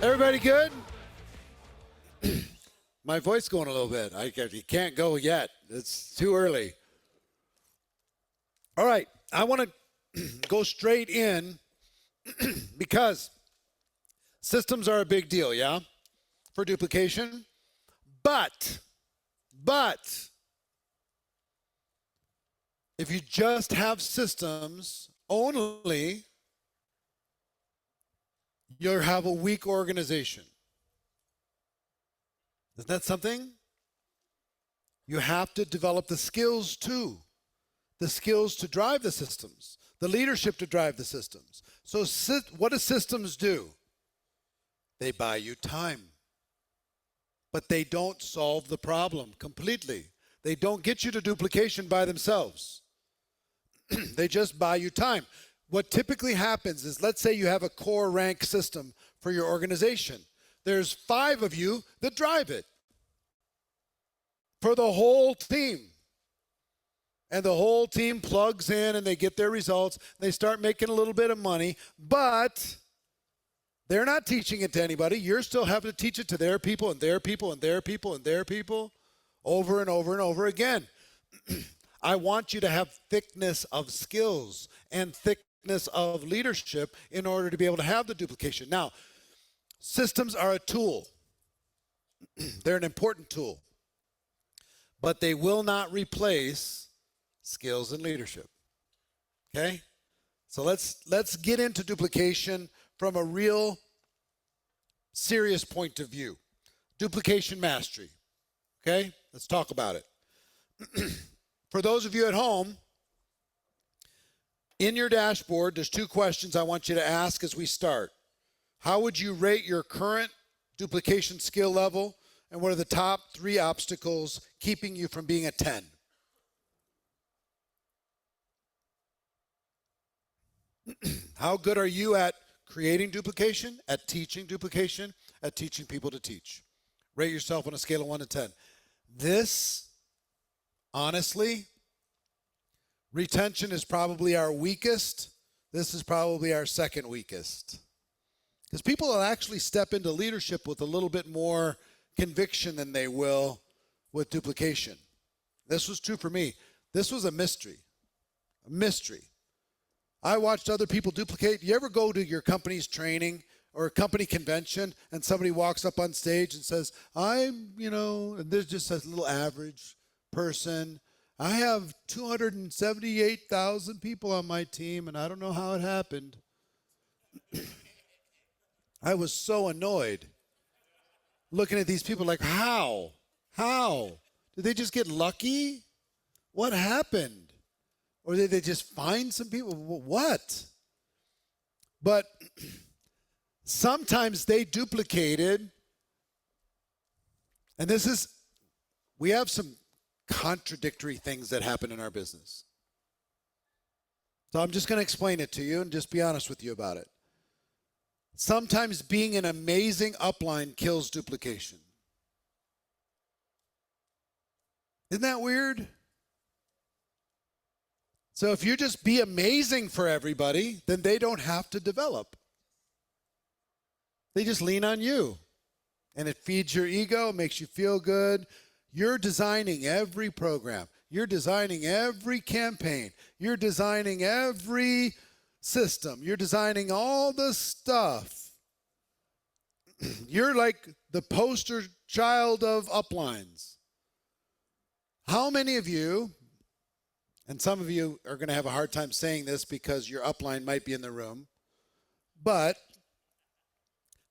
Everybody good? My voice going a little bit. You can't go yet. It's too early. All right. I want to go straight in because systems are a big deal, yeah, for duplication. But if you just have systems only, you'll have a weak organization. Isn't that something? You have to develop the skills too. The skills to drive the systems, the leadership to drive the systems. So what do systems do? They buy you time. But they don't solve the problem completely. They don't get you to duplication by themselves. They just buy you time. What typically happens is, let's say you have a core rank system for your organization. There's 5 of you that drive it for the whole team. And the whole team plugs in and they get their results. They start making a little bit of money, but they're not teaching it to anybody. You're still having to teach it to their people and their people and their people and their people over and over and over again. I want you to have thickness of skills and thickness of leadership in order to be able to have the duplication. Now, systems are a tool. They're an important tool. But they will not replace skills and leadership. Okay? So let's get into duplication from a real serious point of view. Duplication mastery. Okay? Let's talk about it. For those of you at home, in your dashboard, there's 2 questions I want you to ask as we start. How would you rate your current duplication skill level? And what are the top 3 obstacles keeping you from being a 10? How good are you at creating duplication, at teaching duplication, at teaching people to teach? Rate yourself on a scale of 1 to 10. This, honestly, retention is probably our weakest. This is probably our second weakest. Because people will actually step into leadership with a little bit more conviction than they will with duplication. This was true for me. This was a mystery. A mystery. I watched other people duplicate. You ever go to your company's training or a company convention and somebody walks up on stage and says, and there's just a little average person. I have 278,000 people on my team and I don't know how it happened. I was so annoyed looking at these people like, how? Did they just get lucky? What happened? Or did they just find some people? What? But sometimes they duplicated, and we have some contradictory things that happen in our business. So I'm just going to explain it to you and just be honest with you about it. Sometimes being an amazing upline kills duplication. Isn't that weird? So if you just be amazing for everybody, then they don't have to develop. They just lean on you. And it feeds your ego, makes you feel good. You're designing every program. You're designing every campaign. You're designing every system. You're designing all the stuff. You're like the poster child of uplines. How many of you, and some of you are going to have a hard time saying this because your upline might be in the room, but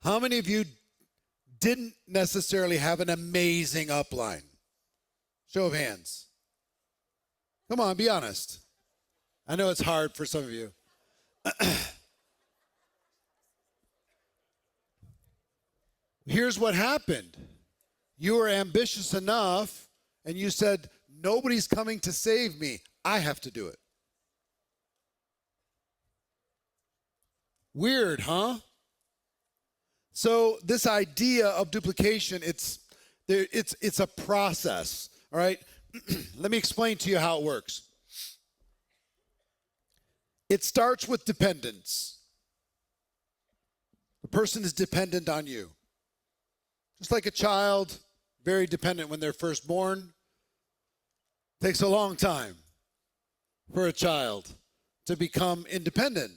how many of you didn't necessarily have an amazing upline? Show of hands. Come on, be honest. I know it's hard for some of you. Here's what happened. You were ambitious enough and you said, nobody's coming to save me. I have to do it. Weird, huh? So this idea of duplication, it's a process, all right? Let me explain to you how it works. It starts with dependence. The person is dependent on you. Just like a child, very dependent when they're first born. Takes a long time for a child to become independent.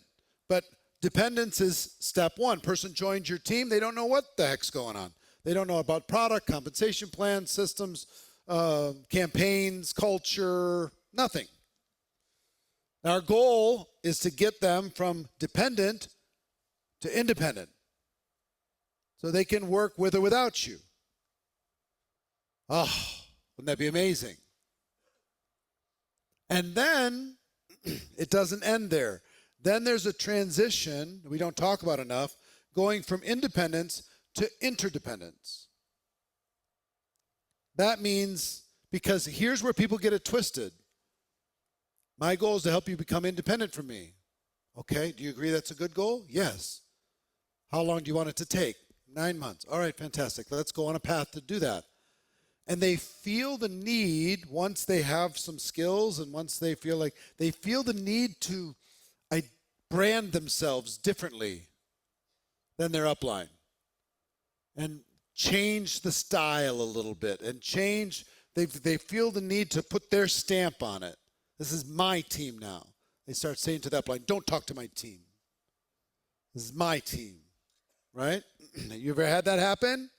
But dependence is step one. Person joins your team, they don't know what the heck's going on. They don't know about product, compensation plans, systems, campaigns, culture, nothing. Our goal is to get them from dependent to independent so they can work with or without you. Oh, wouldn't that be amazing? And then it doesn't end there. Then there's a transition we don't talk about enough, going from independence to interdependence. That means, because here's where people get it twisted. My goal is to help you become independent from me. Okay, do you agree that's a good goal? Yes. How long do you want it to take? 9 months. All right, fantastic. Let's go on a path to do that. And they feel the need, once they have some skills and once they feel the need to brand themselves differently than their upline and change the style a little bit and change, they feel the need to put their stamp on it. This is my team now. They start saying to the upline, don't talk to my team. This is my team, right? You ever had that happen?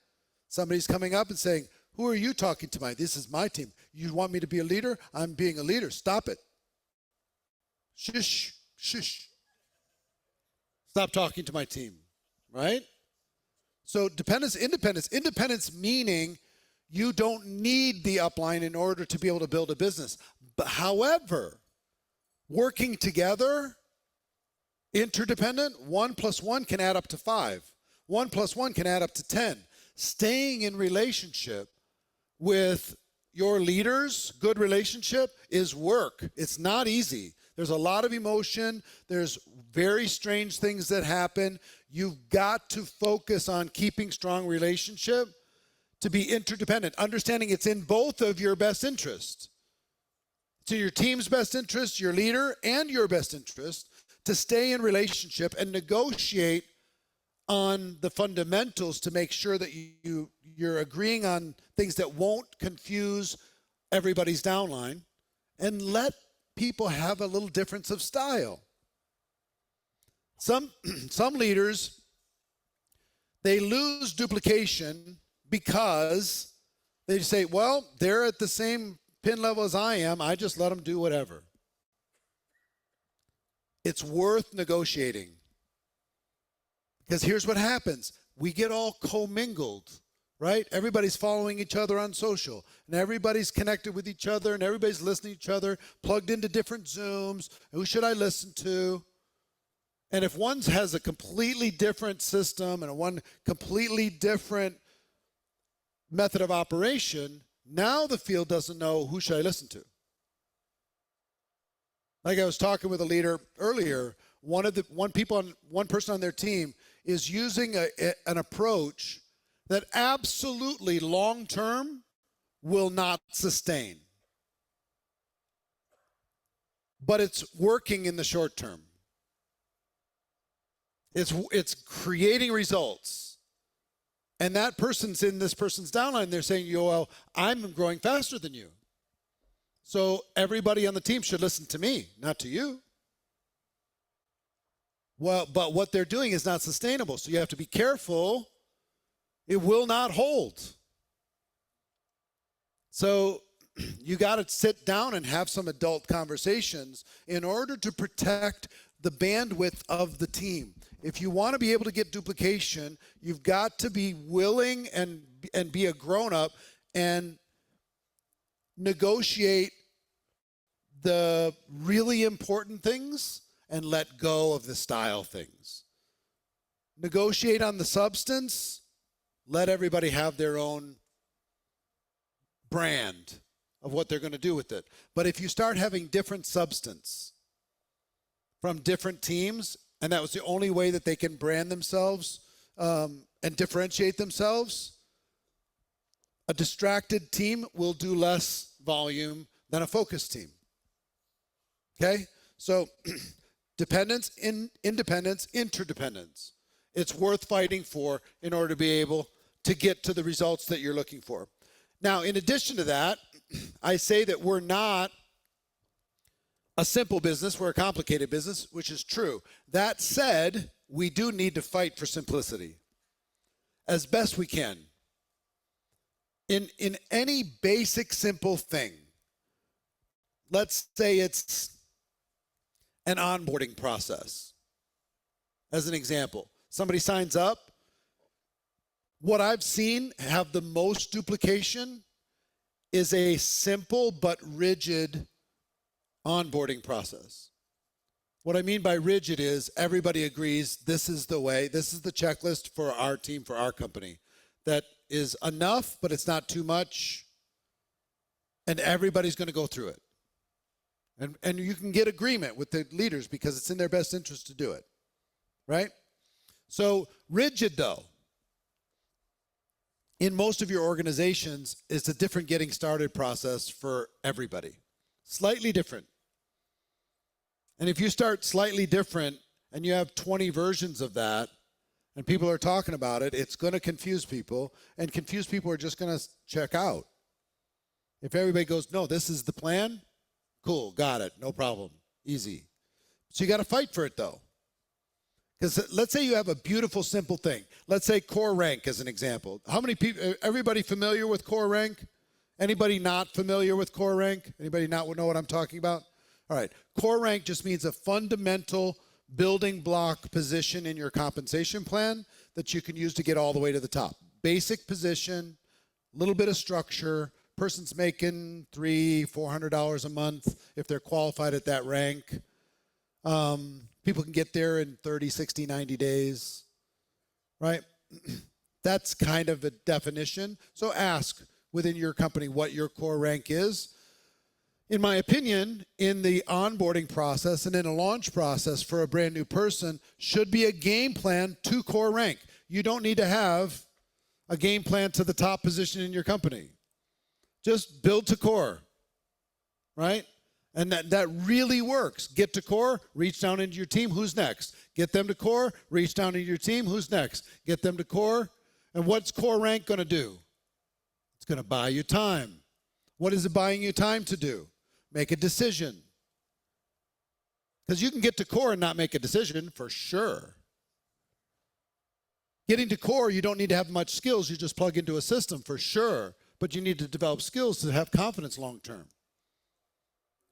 Somebody's coming up and saying, who are you talking to? This is my team. You want me to be a leader? I'm being a leader. Stop it. Shush, shush. Stop talking to my team, right? So dependence, independence. Independence meaning you don't need the upline in order to be able to build a business. But however, working together, interdependent, 1 + 1 can add up to 5. 1 + 1 can add up to 10. Staying in relationship with your leaders, good relationship, is work. It's not easy. There's a lot of emotion. There's very strange things that happen. You've got to focus on keeping strong relationship to be interdependent, understanding it's in both of your best interests. It's in your team's best interest, your leader, and your best interest to stay in relationship and negotiate on the fundamentals to make sure that you're agreeing on things that won't confuse everybody's downline, and let people have a little difference of style. Some leaders, they lose duplication because they say, well, they're at the same pin level as I am. I just let them do whatever. It's worth negotiating. Because here's what happens. We get all commingled, right? Everybody's following each other on social, and everybody's connected with each other, and everybody's listening to each other, plugged into different Zooms. Who should I listen to? And if one has a completely different system and one completely different method of operation, now the field doesn't know who should I listen to. Like I was talking with a leader earlier, one person on their team is using an approach that absolutely long-term will not sustain. But it's working in the short term. It's creating results. And that person's in this person's downline. They're saying, well, I'm growing faster than you. So everybody on the team should listen to me, not to you. Well, but what they're doing is not sustainable. So you have to be careful. It will not hold. So you got to sit down and have some adult conversations in order to protect the bandwidth of the team. If you want to be able to get duplication, you've got to be willing and be a grown-up and negotiate the really important things and let go of the style things. Negotiate on the substance. Let everybody have their own brand of what they're going to do with it. But if you start having different substance from different teams, and that was the only way that they can brand themselves and differentiate themselves, a distracted team will do less volume than a focused team. Okay? So dependence, independence, interdependence. it's worth fighting for in order to be able to get to the results that you're looking for. Now, in addition to that, I say that we're not a simple business, we're a complicated business, which is true. That said, we do need to fight for simplicity as best we can. In any basic, simple thing, let's say it's an onboarding process. As an example, somebody signs up. What I've seen have the most duplication is a simple but rigid onboarding process. What I mean by rigid is everybody agrees this is the way, this is the checklist for our team, for our company. That is enough, but it's not too much, and everybody's going to go through it. And you can get agreement with the leaders because it's in their best interest to do it, right? So rigid, though, in most of your organizations, it's a different getting started process for everybody. Slightly different. And if you start slightly different and you have 20 versions of that and people are talking about it, it's going to confuse people, and confused people are just going to check out. If everybody goes, no, this is the plan, cool, got it, no problem, easy. So you got to fight for it, though. Because let's say you have a beautiful, simple thing. Let's say core rank as an example. How many people, everybody familiar with core rank? Anybody not familiar with core rank? Anybody not know what I'm talking about? All right, core rank just means a fundamental building block position in your compensation plan that you can use to get all the way to the top. Basic position, a little bit of structure. Person's making $300-400 a month if they're qualified at that rank. People can get there in 30, 60, 90 days, right? That's kind of a definition. So ask within your company what your core rank is. In my opinion, in the onboarding process and in a launch process for a brand new person should be a game plan to core rank. You don't need to have a game plan to the top position in your company. Just build to core, right? And that really works. Get to core, reach down into your team, who's next? Get them to core, reach down into your team, who's next? Get them to core. And what's core rank going to do? It's going to buy you time. What is it buying you time to do? Make a decision. Because you can get to core and not make a decision, for sure. Getting to core, you don't need to have much skills. You just plug into a system, for sure. But you need to develop skills to have confidence long term.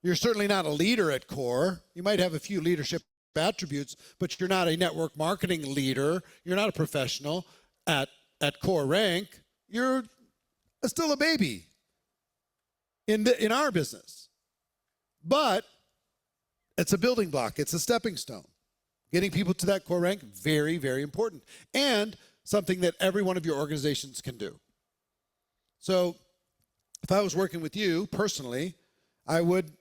You're certainly not a leader at core. You might have a few leadership attributes, but you're not a network marketing leader. You're not a professional at core rank. You're still a baby in our business. But it's a building block. It's a stepping stone. Getting people to that core rank, very, very important. And something that every one of your organizations can do. So if I was working with you personally, I would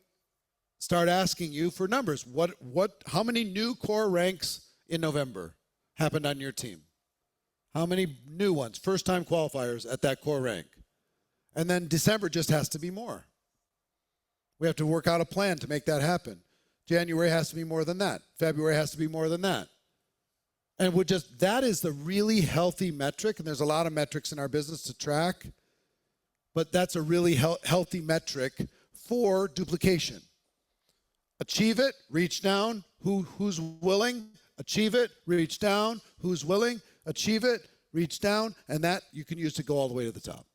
start asking you for numbers. How many new core ranks in November happened on your team? How many new ones, first-time qualifiers at that core rank? And then December just has to be more. We have to work out a plan to make that happen. January has to be more than that. February has to be more than that. And that is the really healthy metric, and there's a lot of metrics in our business to track, but that's a really healthy metric for duplication. Achieve it, reach down, who's willing? Achieve it, reach down, who's willing? Achieve it, reach down, and that you can use to go all the way to the top.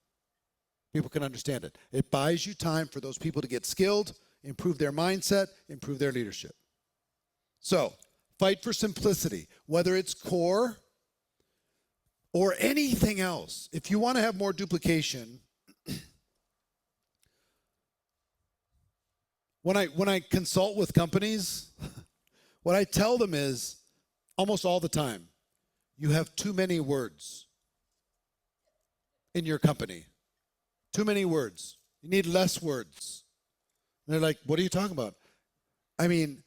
People can understand it. It buys you time for those people to get skilled, improve their mindset, improve their leadership. So, fight for simplicity, whether it's core or anything else. If you want to have more duplication, when I consult with companies, what I tell them is, almost all the time, you have too many words in your company. Too many words. You need less words. And they're like, what are you talking about? I mean,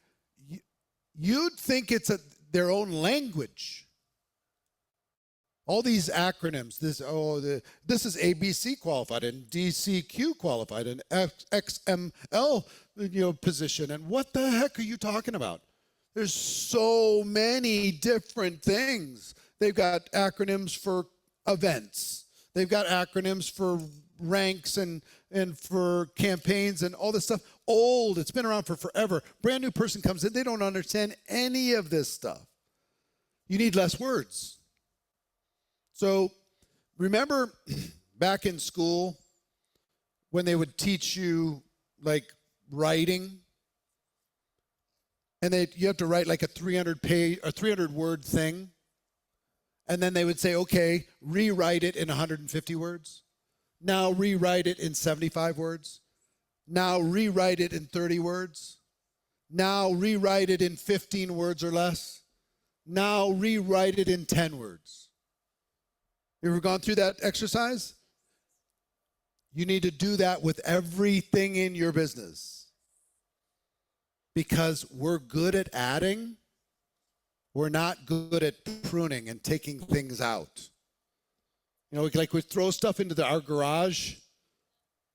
you'd think it's their own language. All these acronyms, this is ABC qualified and DCQ qualified and XML position, and what the heck are you talking about? There's so many different things They've got acronyms for events. They've got acronyms for ranks and for campaigns and all this stuff. Old, it's been around for forever. Brand new person comes in, they don't understand any of this stuff. You need less words. So remember back in school when they would teach you like writing, and you have to write like a 300-word thing, and then they would say, okay, rewrite it in 150 words. Now rewrite it in 75 words. Now rewrite it in 30 words. Now rewrite it in 15 words or less. Now rewrite it in 10 words. You ever gone through that exercise? You need to do that with everything in your business. Because we're good at adding, we're not good at pruning and taking things out. You know, like we throw stuff into our garage,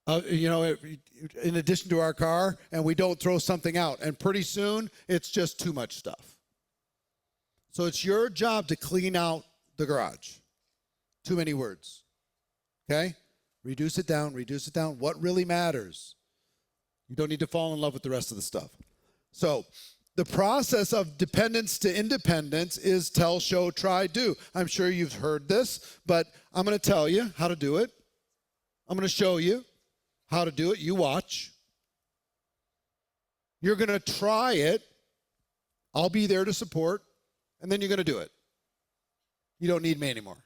in addition to our car, and we don't throw something out. And pretty soon, it's just too much stuff. So it's your job to clean out the garage. Too many words. Okay? Reduce it down, reduce it down. What really matters? You don't need to fall in love with the rest of the stuff. So the process of dependence to independence is tell, show, try, do. I'm sure you've heard this, but I'm going to tell you how to do it. I'm going to show you how to do it. You watch. You're going to try it. I'll be there to support, and then you're going to do it. You don't need me anymore.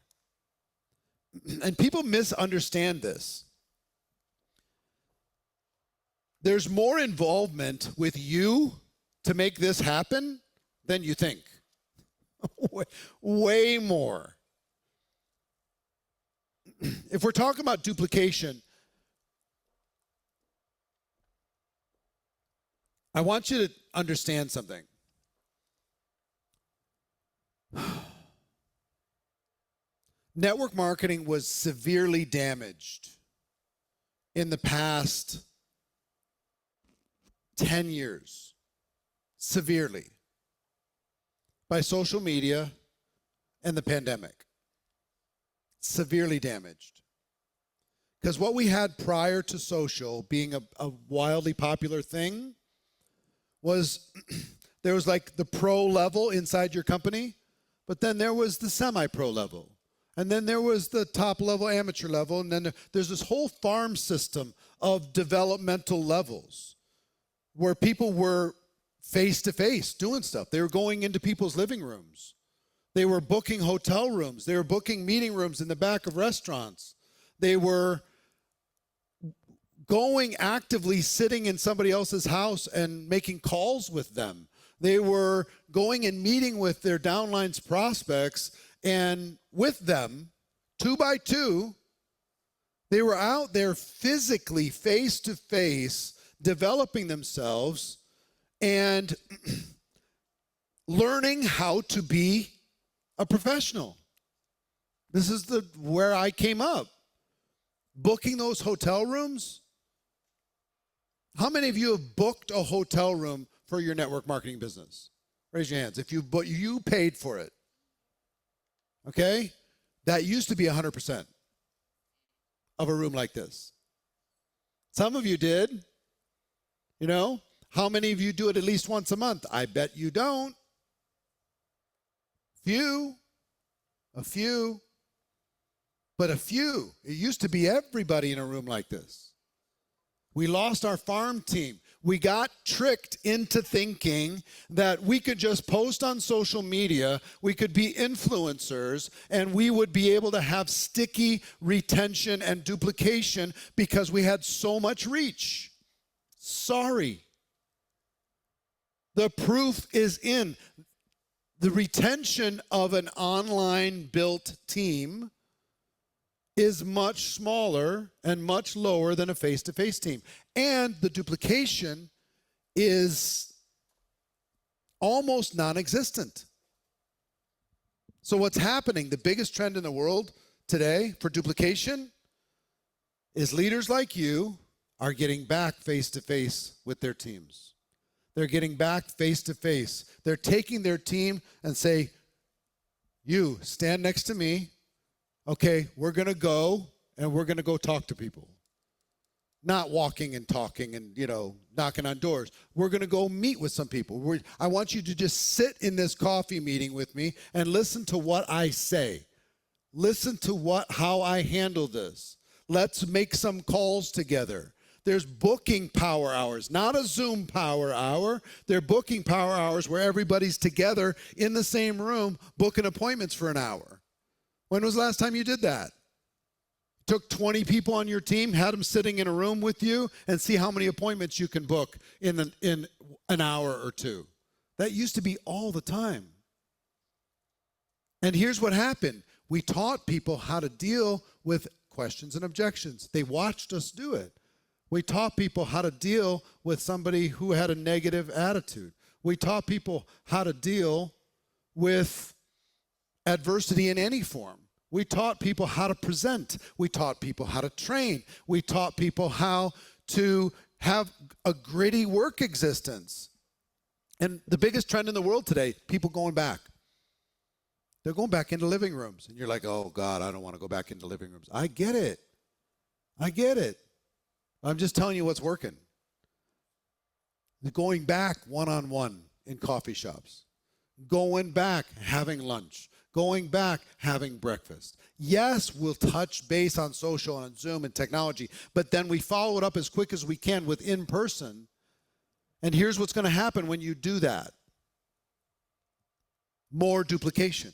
And people misunderstand this. There's more involvement with you to make this happen than you think. Way more. If we're talking about duplication, I want you to understand something. Network marketing was severely damaged in the past 10 years, severely, by social media and the pandemic. Severely damaged. Because what we had prior to social being a wildly popular thing was there was like the pro level inside your company, but then there was the semi-pro level. And then there was the top level, amateur level, and then there's this whole farm system of developmental levels where people were face-to-face doing stuff. They were going into people's living rooms. They were booking hotel rooms. They were booking meeting rooms in the back of restaurants. They were going actively sitting in somebody else's house and making calls with them. They were going and meeting with their downlines prospects, and with them, 2 by 2, they were out there physically, face-to-face, developing themselves and learning how to be a professional. This is where I came up. Booking those hotel rooms. How many of you have booked a hotel room for your network marketing business? Raise your hands. If you paid for it. Okay? That used to be 100% of a room like this. Some of you did. You know? How many of you do it at least once a month? I bet you don't. A few. But a few. It used to be everybody in a room like this. We lost our farm team. We got tricked into thinking that we could just post on social media, we could be influencers, and we would be able to have sticky retention and duplication because we had so much reach. Sorry. The proof is in. The retention of an online built team is much smaller and much lower than a face-to-face team. And the duplication is almost non-existent. So what's happening, the biggest trend in the world today for duplication is leaders like you are getting back face-to-face with their teams. They're getting back face-to-face. They're taking their team and say, You stand next to me. Okay, we're going to go, and we're going to go talk to people. Not walking and talking and, knocking on doors. We're going to go meet with some people. I want you to just sit in this coffee meeting with me and listen to what I say. Listen to how I handle this. Let's make some calls together. There's booking power hours, not a Zoom power hour. They're booking power hours where everybody's together in the same room booking appointments for an hour. When was the last time you did that? Took 20 people on your team, had them sitting in a room with you, and see how many appointments you can book in an hour or two. That used to be all the time. And here's what happened. We taught people how to deal with questions and objections. They watched us do it. We taught people how to deal with somebody who had a negative attitude. We taught people how to deal with adversity in any form. We taught people how to present. We taught people how to train. We taught people how to have a gritty work existence. And the biggest trend in the world today, people going back. They're going back into living rooms. And you're like, oh, God, I don't want to go back into living rooms. I get it. I'm just telling you what's working. Going back one-on-one in coffee shops. Going back having lunch. Going back having breakfast. Yes, we'll touch base on social and on Zoom and technology, but then we follow it up as quick as we can with in-person. And here's what's going to happen when you do that. More duplication.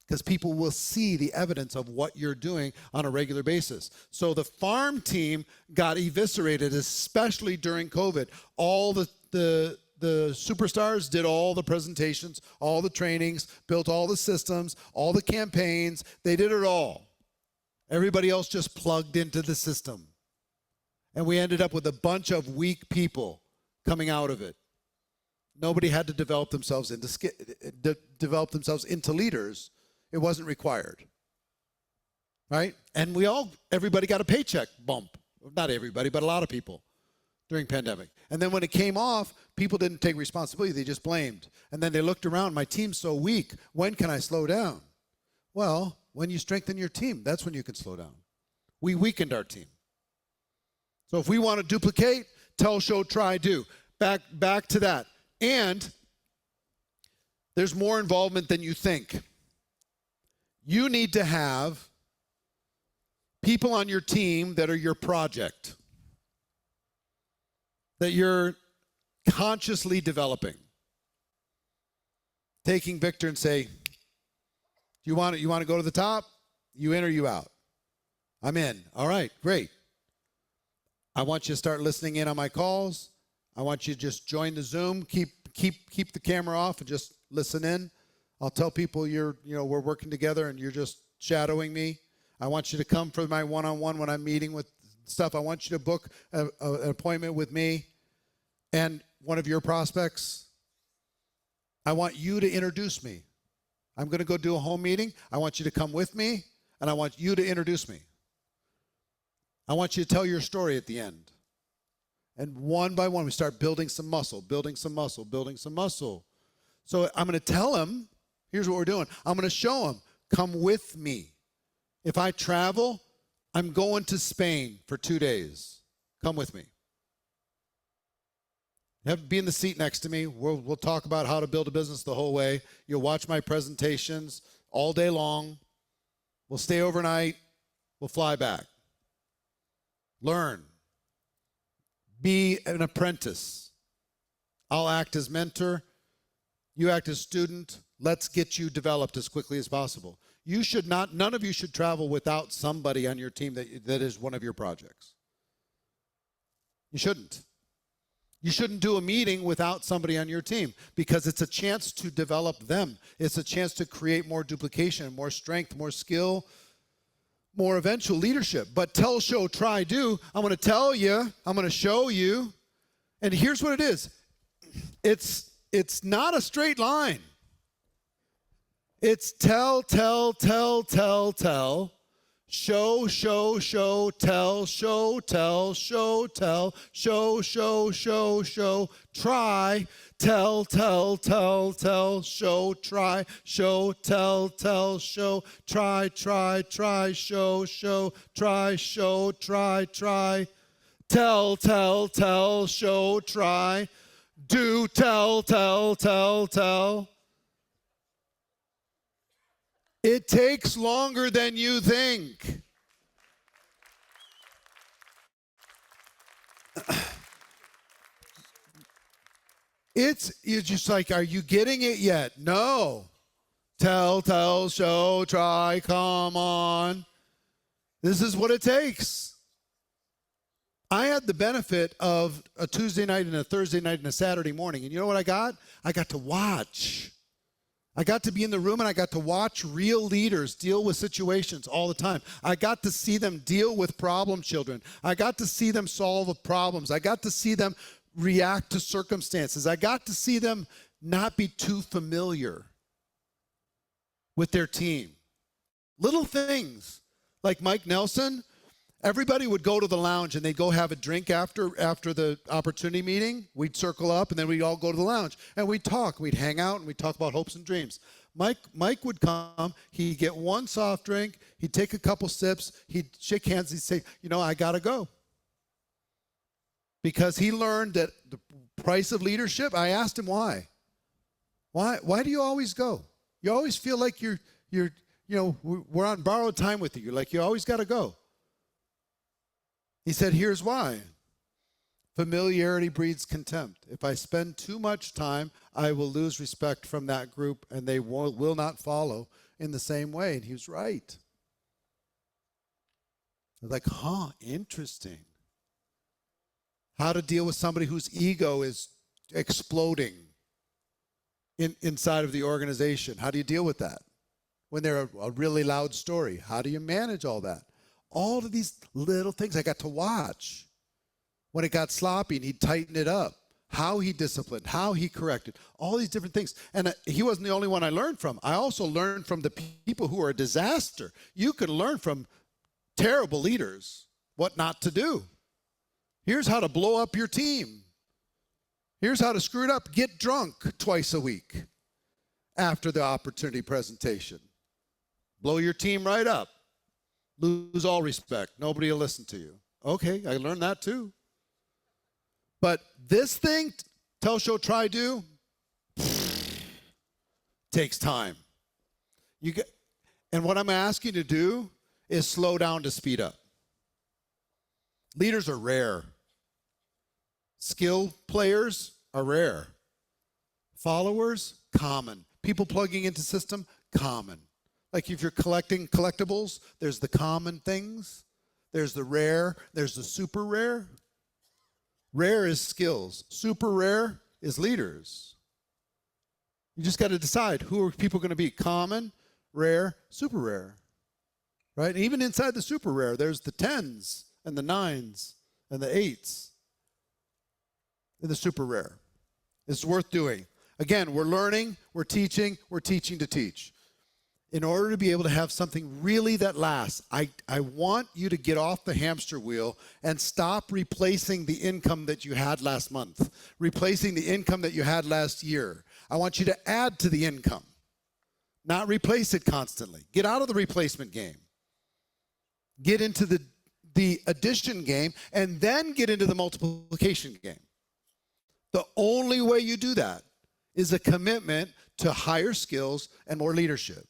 Because people will see the evidence of what you're doing on a regular basis. So the farm team got eviscerated, especially during COVID. All the superstars did all the presentations, all the trainings, built all the systems, all the campaigns. They did it all. Everybody else just plugged into the system. And we ended up with a bunch of weak people coming out of it. Nobody had to develop themselves into leaders. It wasn't required, right? And everybody got a paycheck bump. Not everybody, but a lot of people during pandemic. And then when it came off, people didn't take responsibility. They just blamed. And then they looked around, my team's so weak. When can I slow down? Well, when you strengthen your team, that's when you can slow down. We weakened our team. So if we want to duplicate, tell, show, try, do. Back to that. And there's more involvement than you think. You need to have people on your team that are your project, that you're consciously developing. Taking Victor and say, you want to go to the top? You in or you out? I'm in. All right, great. I want you to start listening in on my calls. I want you to just join the Zoom. Keep the camera off and just listen in. I'll tell people we're working together and you're just shadowing me. I want you to come for my one-on-one when I'm meeting with stuff. I want you to book an appointment with me and one of your prospects. I want you to introduce me. I'm going to go do a home meeting. I want you to come with me, and I want you to introduce me. I want you to tell your story at the end. And one by one, we start building some muscle. So I'm going to tell him, here's what we're doing. I'm going to show him, come with me. If I travel, I'm going to Spain for 2 days. Come with me. Be in the seat next to me. We'll talk about how to build a business the whole way. You'll watch my presentations all day long. We'll stay overnight. We'll fly back. Learn. Be an apprentice. I'll act as mentor. You act as student. Let's get you developed as quickly as possible. None of you should travel without somebody on your team that is one of your projects. You shouldn't. You shouldn't do a meeting without somebody on your team because it's a chance to develop them. It's a chance to create more duplication, more strength, more skill, more eventual leadership. But tell, show, try, do. I'm going to tell you. I'm going to show you. And here's what it is. It's not a straight line. It's tell, Show, show, show, tell, show, tell, show, tell, show, show, show, show, try, tell, tell, tell, tell, show, try, show, tell, tell, show, try, try, try, show, show, try, show, try, try, tell, tell, tell, show, try, do, tell, tell, tell, tell. It takes longer than you think. You're just like, are you getting it yet? No. Tell, tell, show, try, come on. This is what it takes. I had the benefit of a Tuesday night and a Thursday night and a Saturday morning. And you know what I got? I got to watch. I got to be in the room and I got to watch real leaders deal with situations all the time. I got to see them deal with problem children. I got to see them solve problems. I got to see them react to circumstances. I got to see them not be too familiar with their team. Little things like Mike Nelson, everybody would go to the lounge and they'd go have a drink after the opportunity meeting. We'd circle up and then we'd all go to the lounge and we'd talk. We'd hang out and we'd talk about hopes and dreams. Mike would come. He'd get one soft drink. He'd take a couple sips. He'd shake hands. He'd say, I got to go. Because he learned that the price of leadership, I asked him why. Why do you always go? You always feel like we're on borrowed time with you. You're like, you always got to go. He said, here's why. Familiarity breeds contempt. If I spend too much time, I will lose respect from that group and they will not follow in the same way. And he was right. I was like, interesting. How to deal with somebody whose ego is exploding inside of the organization. How do you deal with that? When they're a really loud story, how do you manage all that? All of these little things I got to watch. When it got sloppy and he'd tighten it up, how he disciplined, how he corrected, all these different things. And he wasn't the only one I learned from. I also learned from the people who are a disaster. You can learn from terrible leaders what not to do. Here's how to blow up your team. Here's how to screw it up. Get drunk twice a week after the opportunity presentation. Blow your team right up. Lose all respect. Nobody will listen to you. Okay, I learned that too. But this thing, tell, show, try, do, takes time. And what I'm asking you to do is slow down to speed up. Leaders are rare. Skill players are rare. Followers, common. People plugging into system, common. Like if you're collecting collectibles, there's the common things. There's the rare. There's the super rare. Rare is skills. Super rare is leaders. You just got to decide who are people going to be. Common, rare, super rare. Right? And even inside the super rare, there's the 10s and the 9s and the 8s in the super rare. It's worth doing. Again, we're learning, we're teaching to teach. In order to be able to have something really that lasts, I want you to get off the hamster wheel and stop replacing the income that you had last month, replacing the income that you had last year. I want you to add to the income, not replace it constantly. Get out of the replacement game. Get into the addition game, and then get into the multiplication game. The only way you do that is a commitment to higher skills and more leadership.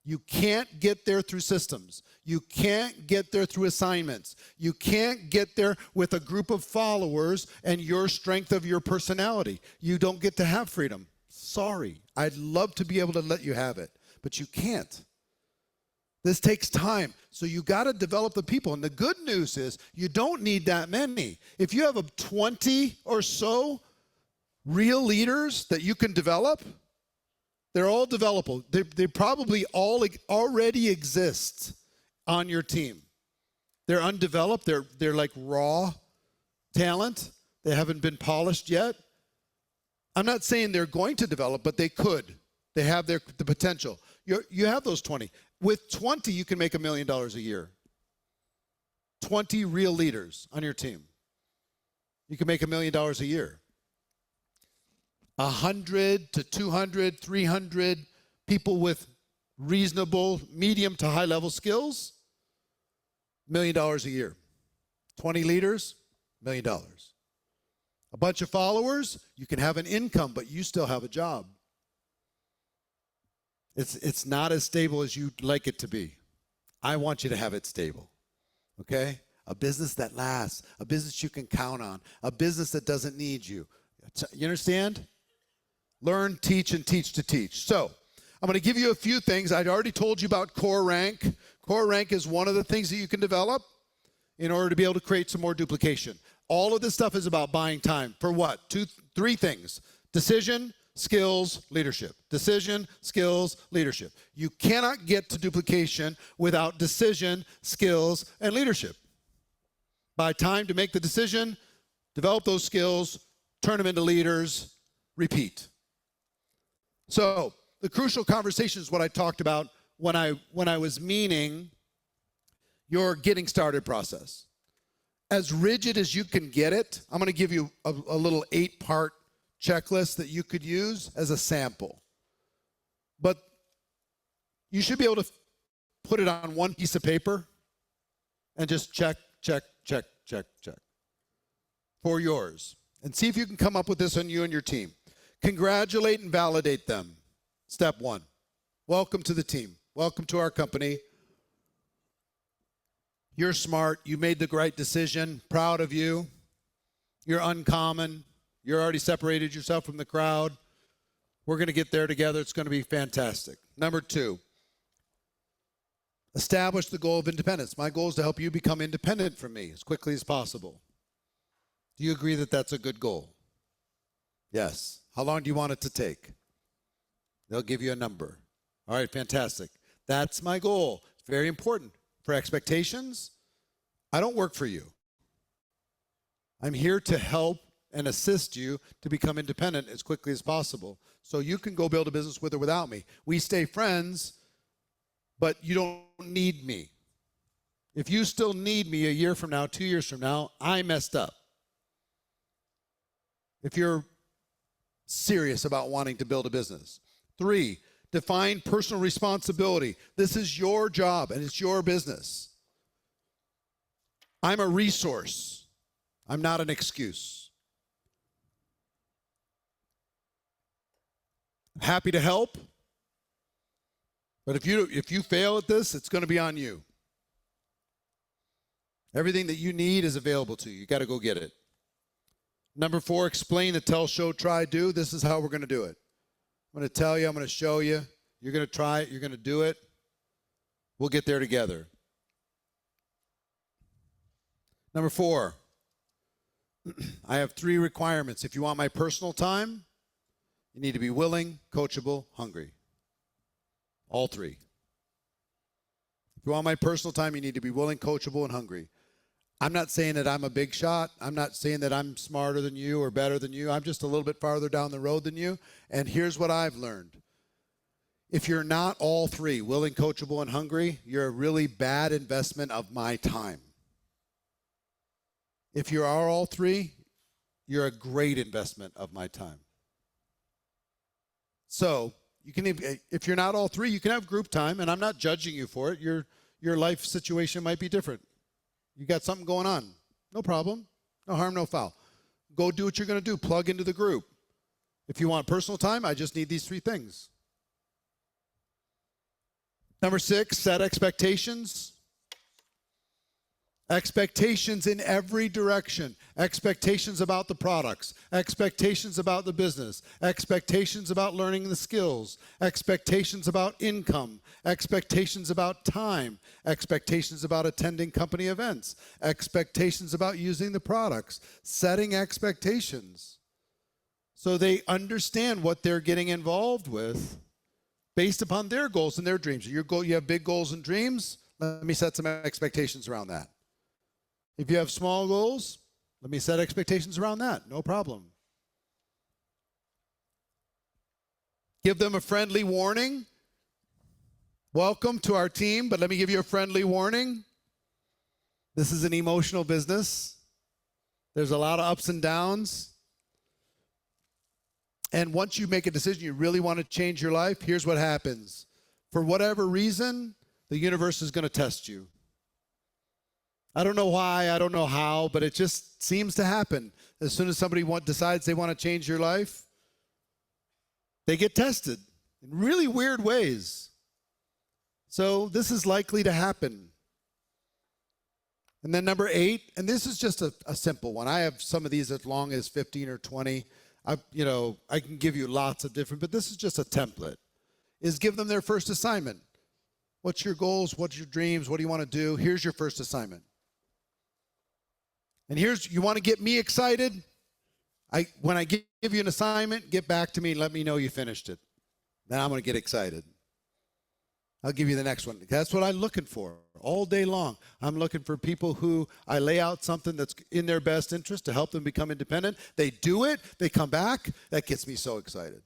You can't get there through systems. You can't get there through assignments. You can't get there with a group of followers and your strength of your personality. You don't get to have freedom. Sorry. I'd love to be able to let you have it, but you can't. This takes time. So you got to develop the people. And the good news is you don't need that many. If you have 20 or so real leaders that you can develop, they're all developable. They probably all already exist on your team. They're undeveloped. They're like raw talent. They haven't been polished yet. I'm not saying they're going to develop, but they could. They have the potential. You have those 20. With 20, you can make $1 million a year. 20 real leaders on your team. You can make $1 million a year. 100 to 200, 300 people with reasonable, medium to high level skills, $1 million a year. 20 leaders, $1 million. A bunch of followers, you can have an income, but you still have a job. It's not as stable as you'd like it to be. I want you to have it stable, okay? A business that lasts, a business you can count on, a business that doesn't need you. You understand? Learn, teach, and teach to teach. So I'm going to give you a few things. I'd already told you about Core Rank. Core Rank is one of the things that you can develop in order to be able to create some more duplication. All of this stuff is about buying time. For what? Three things. Decision, skills, leadership. Decision, skills, leadership. You cannot get to duplication without decision, skills, and leadership. Buy time to make the decision, develop those skills, turn them into leaders, repeat. So the crucial conversation is what I talked about when I was meaning your getting started process. As rigid as you can get it, I'm going to give you a little 8-part checklist that you could use as a sample. But you should be able to put it on one piece of paper and just check, check, check, check, check for yours. And see if you can come up with this on you and your team. Congratulate and validate them. Step 1. Welcome to the team. Welcome to our company. You're smart. You made the right decision. Proud of you. You're uncommon. You're already separated yourself from the crowd. We're going to get there together. It's going to be fantastic. Number 2, establish the goal of independence. My goal is to help you become independent from me as quickly as possible. Do you agree that that's a good goal? Yes. How long do you want it to take? They'll give you a number. All right, fantastic. That's my goal. It's very important. For expectations, I don't work for you. I'm here to help and assist you to become independent as quickly as possible so you can go build a business with or without me. We stay friends, but you don't need me. If you still need me a year from now, 2 years from now, I messed up. If you're serious about wanting to build a business. 3, define personal responsibility. This is your job and it's your business. I'm a resource. I'm not an excuse. I'm happy to help, but if you fail at this, it's going to be on you. Everything that you need is available to you. You got to go get it. Number 4, explain the tell, show, try, do. This is how we're going to do it. I'm going to tell you, I'm going to show you. You're going to try it, you're going to do it. We'll get there together. Number 4, I have 3 requirements. If you want my personal time, you need to be willing, coachable, hungry. All 3. If you want my personal time, you need to be willing, coachable, and hungry. I'm not saying that I'm a big shot. I'm not saying that I'm smarter than you or better than you. I'm just a little bit farther down the road than you. And here's what I've learned. If you're not all 3, willing, coachable, and hungry, you're a really bad investment of my time. If you are all 3, you're a great investment of my time. So you can, if you're not all 3, you can have group time, and I'm not judging you for it. Your life situation might be different. You got something going on. No problem. No harm, no foul. Go do what you're going to do. Plug into the group. If you want personal time, I just need these 3 things. Number 6, set expectations. Expectations in every direction. Expectations about the products. Expectations about the business. Expectations about learning the skills. Expectations about income. Expectations about time. Expectations about attending company events. Expectations about using the products. Setting expectations so they understand what they're getting involved with based upon their goals and their dreams. You have big goals and dreams. Let me set some expectations around that. If you have small goals, let me set expectations around that. No problem. Give them a friendly warning. Welcome to our team, but let me give you a friendly warning. This is an emotional business. There's a lot of ups and downs. And once you make a decision, you really want to change your life, here's what happens. For whatever reason, the universe is going to test you. I don't know why, I don't know how, but it just seems to happen. As soon as somebody decides they want to change your life, they get tested in really weird ways. So this is likely to happen. And then number 8, and this is just a simple one. I have some of these as long as 15 or 20. I can give you lots of different, but this is just a template, is give them their first assignment. What's your goals? What's your dreams? What do you want to do? Here's your first assignment. And you want to get me excited? When I give you an assignment, get back to me and let me know you finished it. Then I'm going to get excited. I'll give you the next one. That's what I'm looking for all day long. I'm looking for people who I lay out something that's in their best interest to help them become independent. They do it. They come back. That gets me so excited.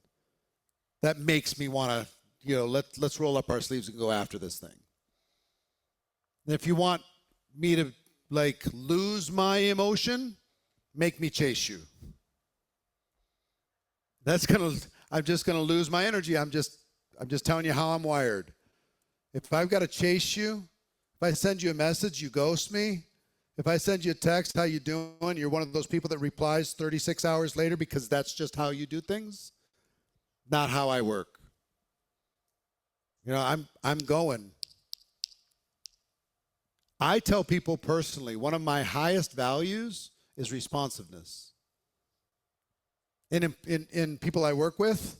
That makes me want to, let's roll up our sleeves and go after this thing. And if you want me to lose my emotion, make me chase you. I'm just gonna lose my energy. I'm just telling you how I'm wired. If I've got to chase you, if I send you a message, you ghost me. If I send you a text, how you doing? You're one of those people that replies 36 hours later because that's just how you do things. Not how I work. I'm going. I tell people personally, one of my highest values is responsiveness. In people I work with,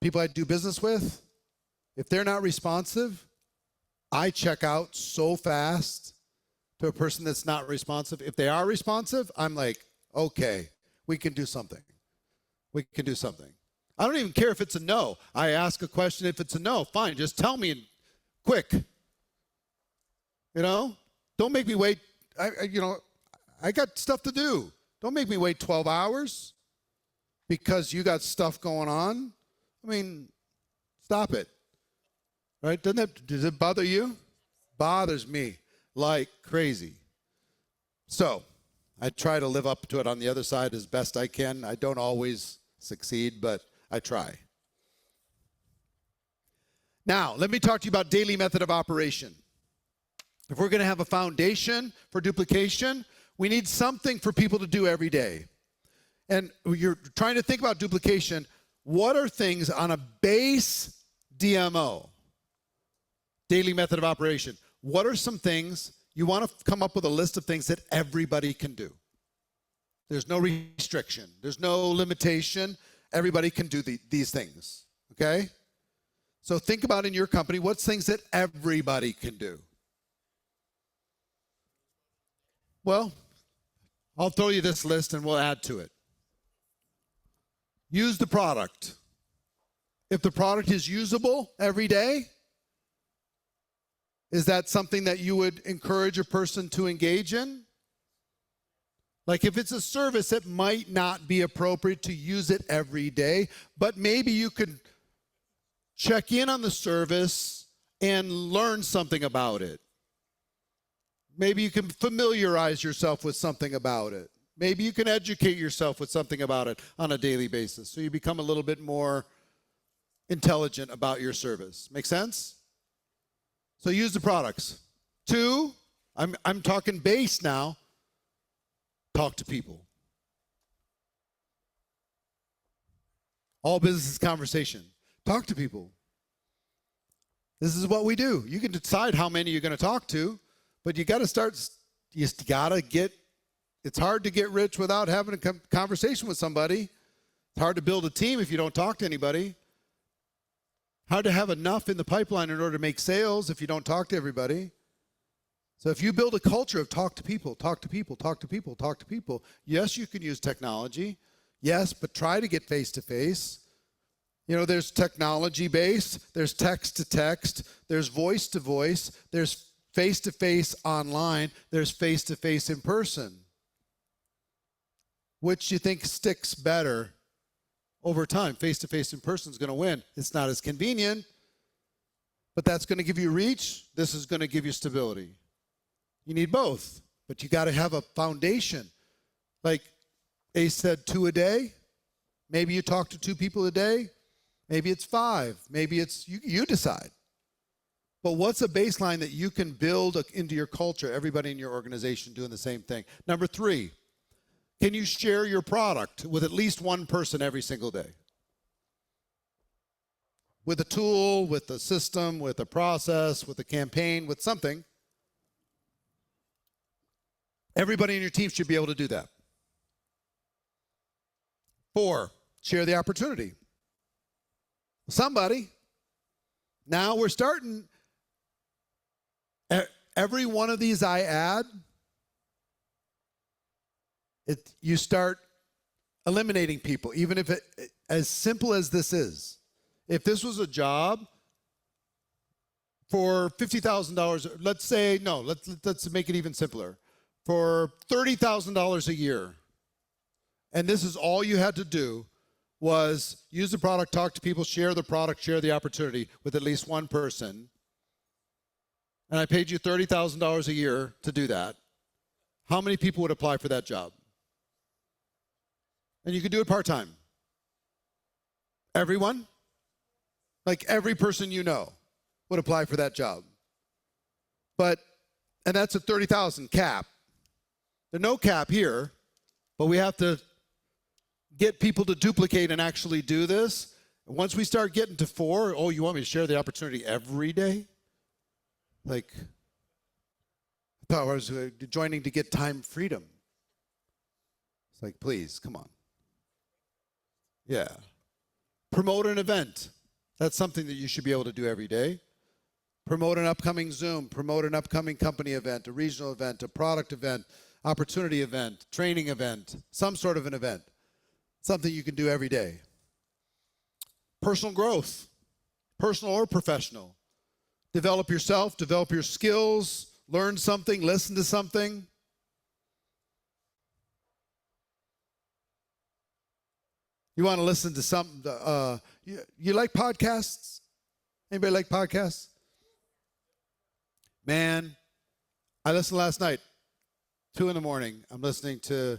people I do business with, if they're not responsive, I check out so fast to a person that's not responsive. If they are responsive, I'm like, okay, we can do something. We can do something. I don't even care if it's a no. I ask a question. If it's a no, fine, just tell me quick. Don't make me wait. I got stuff to do. Don't make me wait 12 hours because you got stuff going on. I mean, stop it. Right? Does it bother you? Bothers me like crazy. So I try to live up to it on the other side as best I can. I don't always succeed, but I try. Now, let me talk to you about daily method of operation. If we're going to have a foundation for duplication, we need something for people to do every day. And you're trying to think about duplication. What are things on a base DMO, daily method of operation? What are some things you want to come up with a list of things that everybody can do? There's no restriction. There's no limitation. Everybody can do these things, okay? So think about in your company, what's things that everybody can do? Well, I'll throw you this list and we'll add to it. Use the product. If the product is usable every day, is that something that you would encourage a person to engage in? Like if it's a service, it might not be appropriate to use it every day, but maybe you could check in on the service and learn something about it. Maybe you can familiarize yourself with something about it. Maybe you can educate yourself with something about it on a daily basis so you become a little bit more intelligent about your service. Make sense? So use the products. 2, I'm talking base now. Talk to people. All business is conversation. Talk to people. This is what we do. You can decide how many you're going to talk to, but you got to start, it's hard to get rich without having a conversation with somebody. It's hard to build a team if you don't talk to anybody. Hard to have enough in the pipeline in order to make sales if you don't talk to everybody. So if you build a culture of talk to people, talk to people, talk to people, talk to people, yes, you can use technology. Yes, but try to get face-to-face. There's technology-based, there's text-to-text, there's voice-to-voice, there's face-to-face online, there's face-to-face in person. Which do you think sticks better over time? Face-to-face in person is going to win. It's not as convenient, but that's going to give you reach. This is going to give you stability. You need both, but you got to have a foundation. Like Ace said, 2 a day. Maybe you talk to 2 people a day. Maybe it's 5. Maybe it's, you decide. But what's a baseline that you can build into your culture, everybody in your organization doing the same thing? Number 3, can you share your product with at least one person every single day? With a tool, with a system, with a process, with a campaign, with something. Everybody in your team should be able to do that. 4, share the opportunity. Somebody. Now we're starting. Every one of these I add, you start eliminating people, even if it, as simple as this is. If this was a job for $50,000, let's say, no, let's make it even simpler. For $30,000 a year, and this is all you had to do was use the product, talk to people, share the product, share the opportunity with at least one person, and I paid you $30,000 a year to do that, how many people would apply for that job? And you could do it part-time. Everyone? Like every person you know would apply for that job. And that's a 30,000 cap. There's no cap here, but we have to get people to duplicate and actually do this. And once we start getting to 4, oh, you want me to share the opportunity every day? Like, I thought I was joining to get time freedom. It's like, please, come on. Yeah. Promote an event. That's something that you should be able to do every day. Promote an upcoming Zoom. Promote an upcoming company event, a regional event, a product event, opportunity event, training event, some sort of an event. Something you can do every day. Personal growth, personal or professional. Develop yourself, develop your skills, learn something, listen to something. You want to listen to something, you like podcasts? Anybody like podcasts? Man, I listened last night, 2 in the morning. I'm listening to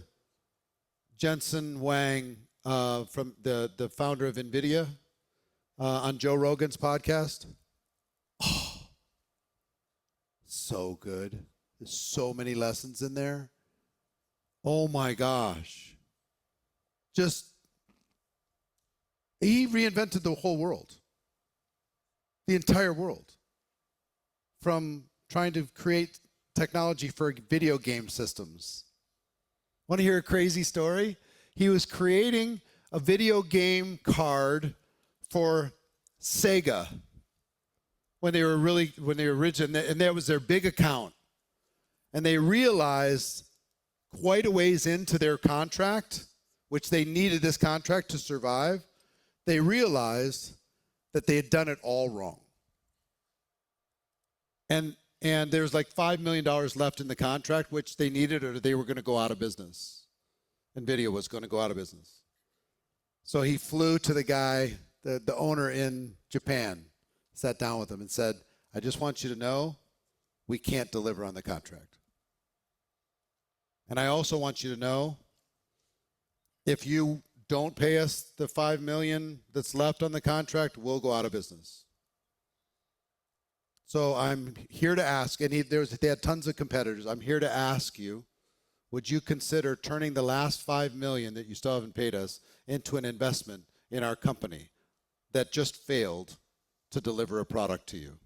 Jensen Huang, from the founder of NVIDIA, on Joe Rogan's podcast. Oh, so good. There's so many lessons in there. Oh my gosh. He reinvented the whole world. The entire world. From trying to create technology for video game systems. Want to hear a crazy story? He was creating a video game card for Sega when they were original, and that was their big account. And they realized quite a ways into their contract, which they needed this contract to survive, they realized that they had done it all wrong. And there's like $5 million left in the contract, which they needed, or they were going to go out of business. NVIDIA was going to go out of business. So he flew to the guy, the owner in Japan, sat down with him and said, I just want you to know we can't deliver on the contract. And I also want you to know if you don't pay us the $5 million that's left on the contract, we'll go out of business. So I'm here to ask, and they had tons of competitors. I'm here to ask you, would you consider turning the last $5 million that you still haven't paid us into an investment in our company that just failed to deliver a product to you?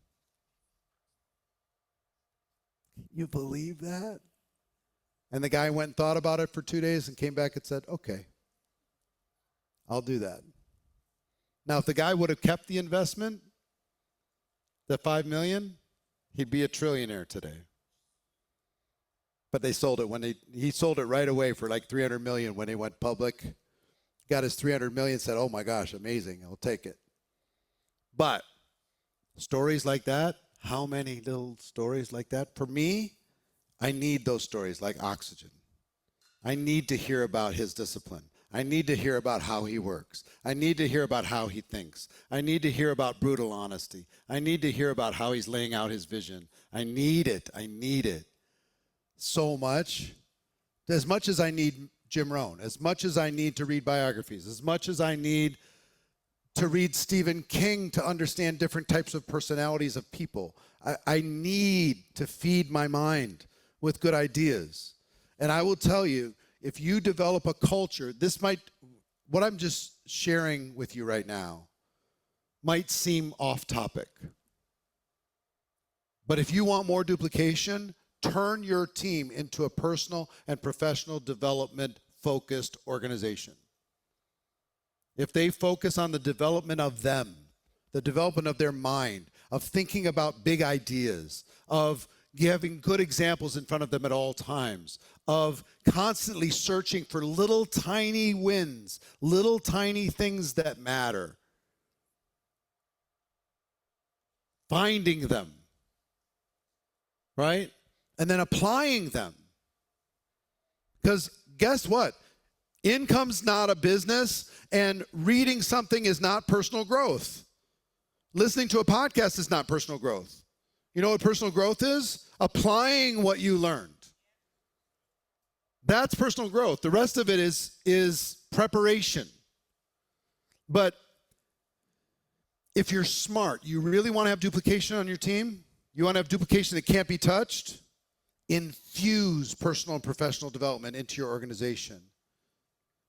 You believe that? And the guy went and thought about it for 2 days and came back and said, okay, I'll do that. Now, if the guy would have kept the investment, the $5 million, he'd be a trillionaire today. But they sold it he sold it right away for like $300 million when he went public. Got his $300 million, said, oh my gosh, amazing, I'll take it. But stories like that, how many little stories like that? For me, I need those stories like oxygen. I need to hear about his discipline. I need to hear about how he works. I need to hear about how he thinks. I need to hear about brutal honesty. I need to hear about how he's laying out his vision. I need it. I need it so much. As much as I need Jim Rohn, as much as I need to read biographies, as much as I need to read Stephen King to understand different types of personalities of people. I need to feed my mind with good ideas. And I will tell you, if you develop a culture, what I'm just sharing with you right now might seem off topic. But if you want more duplication, turn your team into a personal and professional development focused organization. If they focus on the development of them, the development of their mind, of thinking about big ideas, of having good examples in front of them at all times, of constantly searching for little tiny wins, little tiny things that matter, finding them, right? And then applying them. Because guess what? Income's not a business, and reading something is not personal growth. Listening to a podcast is not personal growth. You know what personal growth is? Applying what you learned. That's personal growth. The rest of it is preparation. But if you're smart, you really want to have duplication on your team, you want to have duplication that can't be touched, infuse personal and professional development into your organization.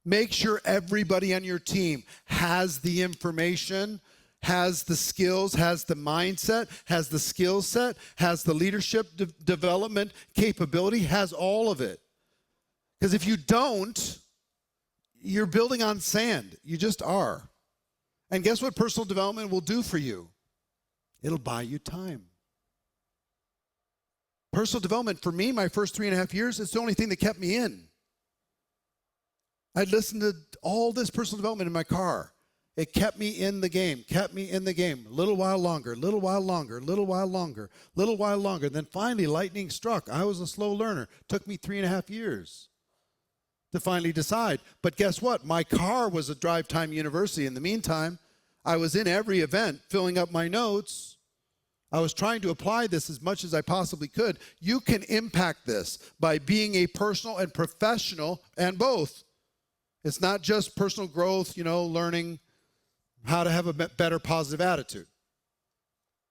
Make sure everybody on your team has the information, has the skills, has the mindset, has the skill set, has the leadership development capability, has all of it. Because if you don't, you're building on sand. You just are. And guess what personal development will do for you? It'll buy you time. Personal development, for me, my first 3.5 years, it's the only thing that kept me in. I'd listen to all this personal development in my car. It kept me in the game, kept me in the game. A little while longer, little while longer, little while longer, little while longer. Then finally, lightning struck. I was a slow learner. Took me 3.5 years to finally decide. But guess what? My car was a drive time university. In the meantime, I was in every event filling up my notes. I was trying to apply this as much as I possibly could. You can impact this by being a personal and professional, and both. It's not just personal growth, learning how to have a better positive attitude.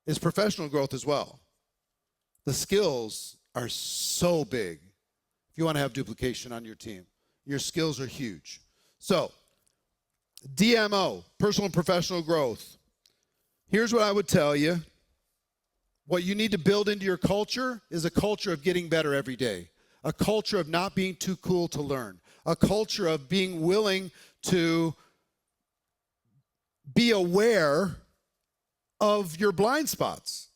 It's professional growth as well. The skills are so big if you want to have duplication on your team. Your skills are huge. So, DMO, personal and professional growth. Here's what I would tell you. What you need to build into your culture is a culture of getting better every day. A culture of not being too cool to learn. A culture of being willing to be aware of your blind spots.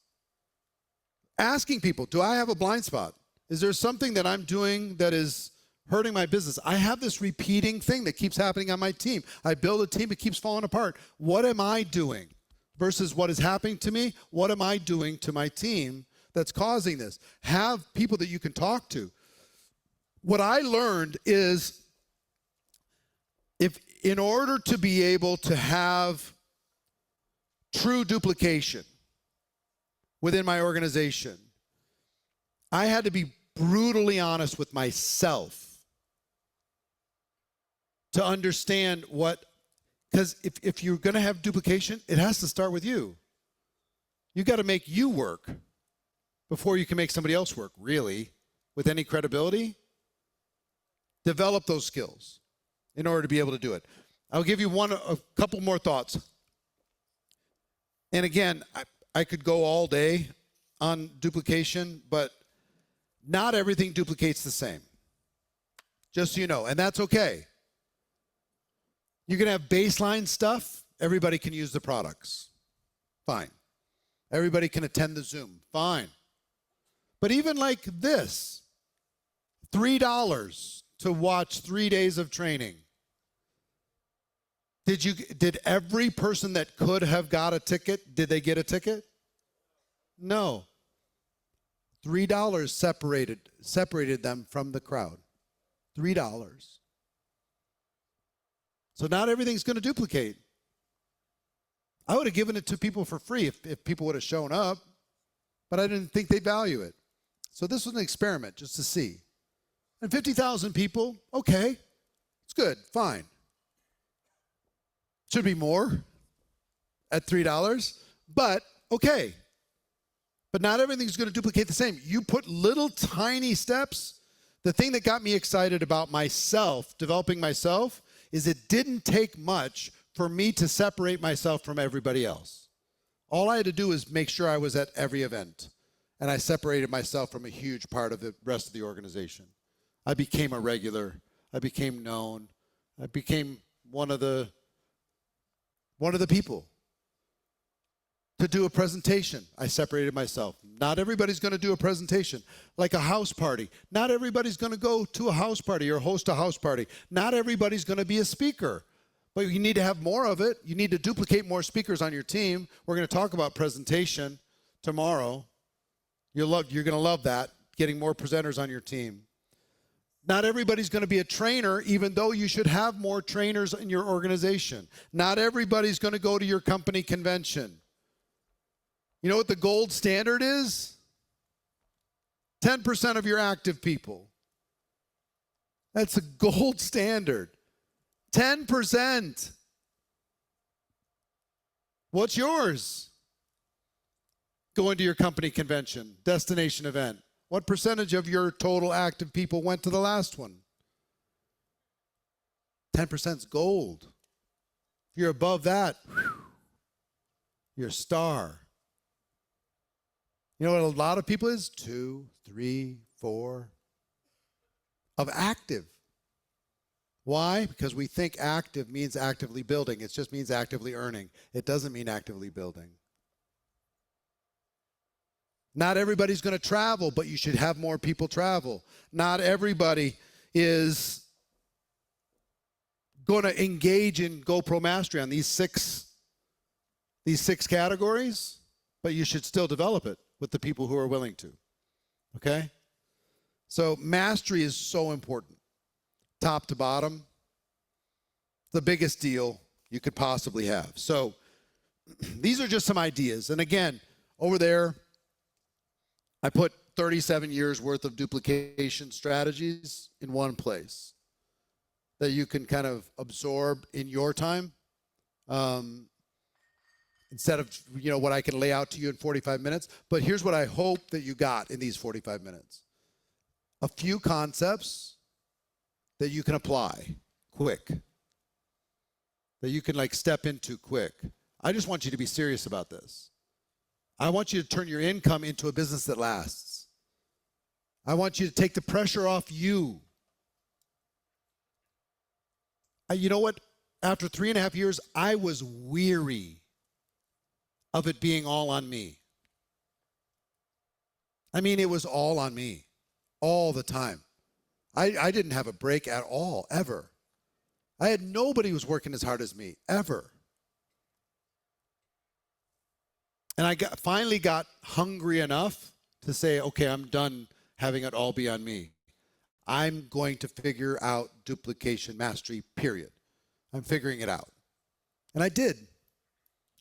Asking people, do I have a blind spot? Is there something that I'm doing that is hurting my business? I have this repeating thing that keeps happening on my team. I build a team, it keeps falling apart. What am I doing? Versus what is happening to me, what am I doing to my team that's causing this? Have people that you can talk to. What I learned is, if in order to be able to have true duplication within my organization, I had to be brutally honest with myself to understand because if you're going to have duplication, it has to start with you. You got to make you work before you can make somebody else work, really, with any credibility. Develop those skills in order to be able to do it. I'll give you a couple more thoughts. And again, I could go all day on duplication, but not everything duplicates the same. Just so you know, and that's okay. You're going to have baseline stuff. Everybody can use the products. Fine. Everybody can attend the Zoom. Fine. But even like this, $3 to watch 3 days of training. Did every person that could have got a ticket, did they get a ticket? No. $3 separated them from the crowd. $3. So not everything's going to duplicate. I would have given it to people for free if people would have shown up, but I didn't think they'd value it. So this was an experiment just to see. And 50,000 people, okay, it's good, fine. Should be more at $3, but okay. But not everything's going to duplicate the same. You put little tiny steps. The thing that got me excited about myself, developing myself, is it didn't take much for me to separate myself from everybody else. All I had to do was make sure I was at every event. And I separated myself from a huge part of the rest of the organization. I became a regular. I became known. I became one of the people. To do a presentation, I separated myself. Not everybody's going to do a presentation. Like a house party. Not everybody's going to go to a house party or host a house party. Not everybody's going to be a speaker. But you need to have more of it. You need to duplicate more speakers on your team. We're going to talk about presentation tomorrow. You're going to love that, getting more presenters on your team. Not everybody's going to be a trainer, even though you should have more trainers in your organization. Not everybody's going to go to your company convention. You know what the gold standard is? 10% of your active people. That's a gold standard. 10%. What's yours? Going to your company convention, destination event. What percentage of your total active people went to the last one? 10% is gold. If you're above that, you're a star. You know what a lot of people is? 2, 3, 4 of active. Why? Because we think active means actively building. It just means actively earning. It doesn't mean actively building. Not everybody's going to travel, but you should have more people travel. Not everybody is going to engage in Go Pro Mastery on these six categories, but you should still develop it with the people who are willing to. Okay? So mastery is so important. Top to bottom, the biggest deal you could possibly have. So these are just some ideas. And again, over there, I put 37 years worth of duplication strategies in one place that you can kind of absorb in your time. Instead of, what I can lay out to you in 45 minutes. But here's what I hope that you got in these 45 minutes. A few concepts that you can apply quick. That you can step into quick. I just want you to be serious about this. I want you to turn your income into a business that lasts. I want you to take the pressure off you. You know what? After 3.5 years, I was weary of it being all on me. I mean, it was all on me, all the time. I didn't have a break at all, ever. I had nobody who was working as hard as me, ever. And I finally got hungry enough to say, okay, I'm done having it all be on me. I'm going to figure out duplication mastery, period. I'm figuring it out. And I did.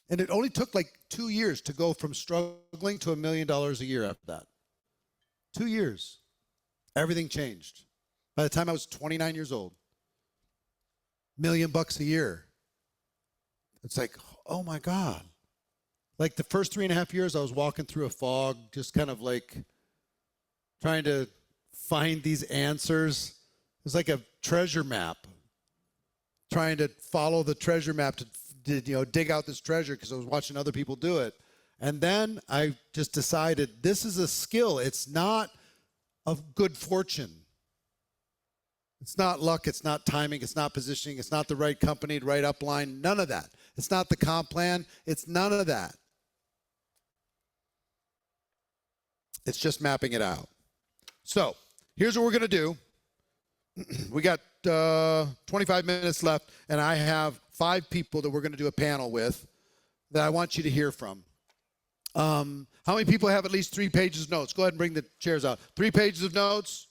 And it only took 2 years to go from struggling to $1 million a year after that. 2 years. Everything changed. By the time I was 29 years old, $1 million a year. It's oh my God. The first 3.5 years, I was walking through a fog, just kind of trying to find these answers. It was like a treasure map. Trying to follow the treasure map to dig out this treasure because I was watching other people do it. And then I just decided this is a skill. It's not of good fortune. It's not luck. It's not timing. It's not positioning. It's not the right company, the right upline. None of that. It's not the comp plan. It's none of that. It's just mapping it out. So here's what we're going to do. We got 25 minutes left, and I have 5 people that we're going to do a panel with that I want you to hear from. How many people have at least 3 pages of notes? Go ahead and bring the chairs out. 3 pages of notes.